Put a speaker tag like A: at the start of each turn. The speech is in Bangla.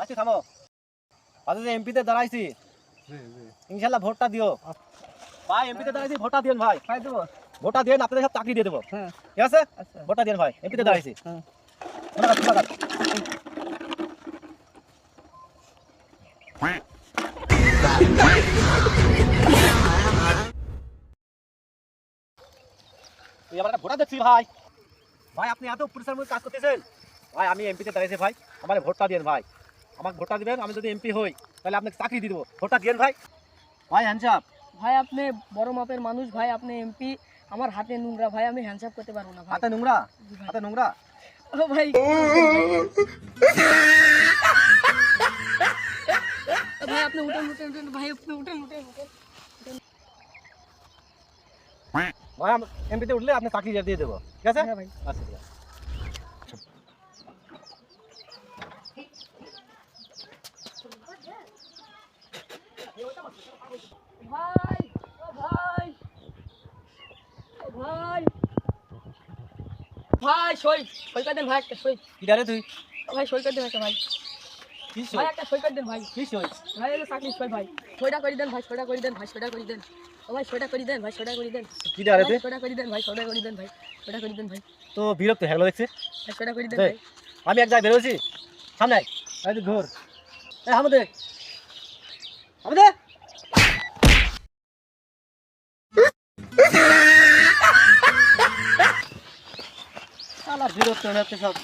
A: আচ্ছা থামো। আজ যে এমপিতে দাঁড়াইছি, ইনশাল্লাহ ভোটটা দিও ভাই। এমপিতে দাঁড়াইছি, ভোটটা দিন ভাই।
B: ভাই দেবো।
A: ভোটটা দিয়ে আপনাদের সব চাকরি দিয়ে দেবো।
B: হ্যাঁ
A: ঠিক আছে,
B: আচ্ছা
A: ভোটটা দিন ভাই। এমপিতে দাঁড়াইছি।
B: হ্যাঁ
A: ধন্যবাদ, ধন্যবাদ। তুই আমার একটা ভোটটা দিচ্ছি ভাই। ভাই আপনি এত পরিশ্রম করে কাজ করতেছেন ভাই। আমি এমপিতে দাঁড়িয়েছি ভাই, আমার ভোটটা দিন ভাই। আমাকে ভোটটা দিবেন, আমি যদি এমপি হই তাহলে আপনাকে চাকরি দিয়ে দেবো। ভোটটা দিন ভাই। ভাই হ্যান্ডসাপ।
B: ভাই আপনি বড় মাপের মানুষ ভাই, আপনি এমপি। আমার হাতে নোংরা ভাই, আমি হ্যান্ডসাপ করতে পারবো না ভাই।
A: হাতে নোংরা?
B: জি ভাই।
A: হাতে নোংরা?
B: ও ভাই ভাই আপনি উঠেন উঠেন উঠেন ভাই, আপনি উঠেন উঠেন উঠেন।
A: ভাই এমপিতে উঠলে আপনি চাকরি দিয়ে দেবো। ঠিক আছে?
B: হ্যাঁ ভাই।
A: আচ্ছা ঠিক আছে।
B: ভাই ও ভাই ও ভাই ভাই সই সই করে দেন ভাই, একটা সই।
A: কি ডারে তুই?
B: ভাই সই করে দেন একটা ভাই।
A: কি
B: ভাই
A: সই?
B: একটা সই করে দেন ভাই।
A: কি সই?
B: ভাই এটা চাকরি সই ভাই। সইটা করে দেন ভাই, সইটা করে দেন ভাই, সইটা করে দেন। ও ভাই সইটা করে দেন ভাই, সইটা করে দেন।
A: কি ডারে তুই?
B: সইটা করে দেন ভাই, সইটা করে দেন ভাই, সইটা করে দেন ভাই।
A: তো বিরক্ত হয়ে গেল দেখছি।
B: ভাই সইটা করে দেন
A: এই,
B: ভাই।
A: আমি এক জায়গায় বেরোছি, সামনে আয়। এই তুই ঘোর। এই হামদে, হামদে। শালা বিরক্ত হয়ে যাচ্ছে সব।